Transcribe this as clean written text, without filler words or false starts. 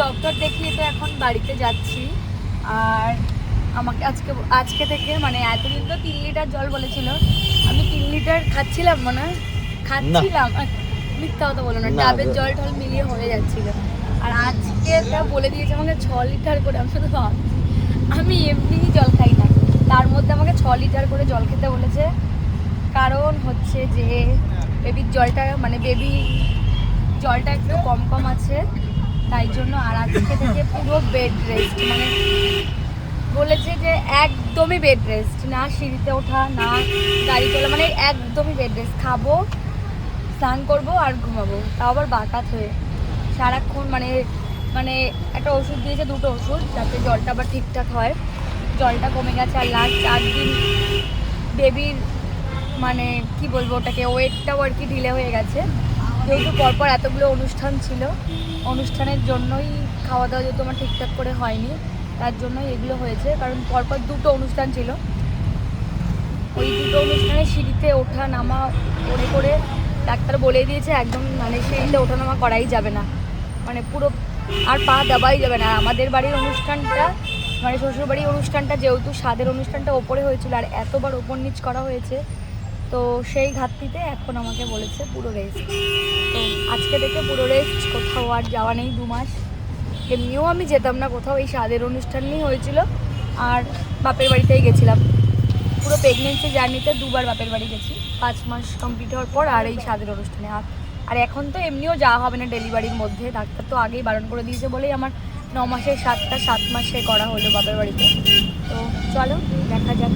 Doctor দেখিয়ে তো এখন বাড়িতে যাচ্ছি। আর আমাকে আজকে থেকে মানে এতদিন তো 3 লিটার জল বলেছিল, আমি 3 লিটার খাচ্ছিলাম মিথ্যা কথা বলো না, ডাবের জল টল মিলিয়ে হয়ে যাচ্ছিল। আর আজকে তা বলে দিয়েছে আমাকে 6 লিটার করে। আমি শুধু ভাবছি আমি এমনিই জল খাই না, তার মধ্যে আমাকে 6 লিটার করে জল খেতে বলেছে। কারণ হচ্ছে যে বেবির জলটা মানে বেবি জলটা একটু কম কম আছে তাই জন্য। আর আজকে থেকে পুরো বেড রেস্ট, মানে বলেছে যে একদমই বেড রেস্ট, না সিঁড়িতে ওঠা না গাড়ি চলা, মানে একদমই বেড রেস্ট। খাবো, স্নান করবো আর ঘুমাবো, তাও আবার বাতাত হয়ে সারাক্ষণ। মানে মানে একটা ওষুধ দিয়েছে, 2টো ওষুধ, যাতে জলটা আবার ঠিকঠাক হয়। জলটা কমে গেছে। আর লাস্ট 4 দিন বেবির মানে কি বলবো ওটাকে, ওয়েটটাও আর কি ঢিলে হয়ে গেছে, যেহেতু পরপর এতগুলো অনুষ্ঠান ছিল। অনুষ্ঠানের জন্যই খাওয়া দাওয়া যেহেতু আমার ঠিকঠাক করে হয়নি, তার জন্যই এগুলো হয়েছে। কারণ পরপর 2টো অনুষ্ঠান ছিল, ওই 2টো অনুষ্ঠানে সিঁড়িতে ওঠা নামা করে ডাক্তার বলে দিয়েছে একদম মানে সিঁড়িতে ওঠা নামা করাই যাবে না, মানে পুরো আর পা দেওয়াই যাবে না। আর আমাদের বাড়ির অনুষ্ঠানটা মানে শ্বশুরবাড়ির অনুষ্ঠানটা যেহেতু স্বাদের অনুষ্ঠানটা ওপরে হয়েছিল, আর এতবার ওপর নিচ করা হয়েছে, তো সেই ঘাটতিতে এখন আমাকে বলেছে পুরো রেস্ট। তো আজকে থেকে পুরো রেস্ট, কোথাও আর যাওয়া নেই 2 মাস। এমনিও আমি যেতাম না কোথাও, এই স্বাদের অনুষ্ঠান নিয়েই হয়েছিল। আর বাপের বাড়িতেই গেছিলাম, পুরো প্রেগনেন্সি জার্নিতে 2বার বাপের বাড়ি গেছি, 5 মাস কমপ্লিট হওয়ার পর আর এই স্বাদের অনুষ্ঠানে। আর এখন তো এমনিও যাওয়া হবে না ডেলিভারির মধ্যে, ডাক্তার তো আগেই বারণ করে দিয়েছে বলেই আমার 9 মাসের 7 মাসে করা হলো বাপের বাড়িতে। তো চলো দেখা যাক।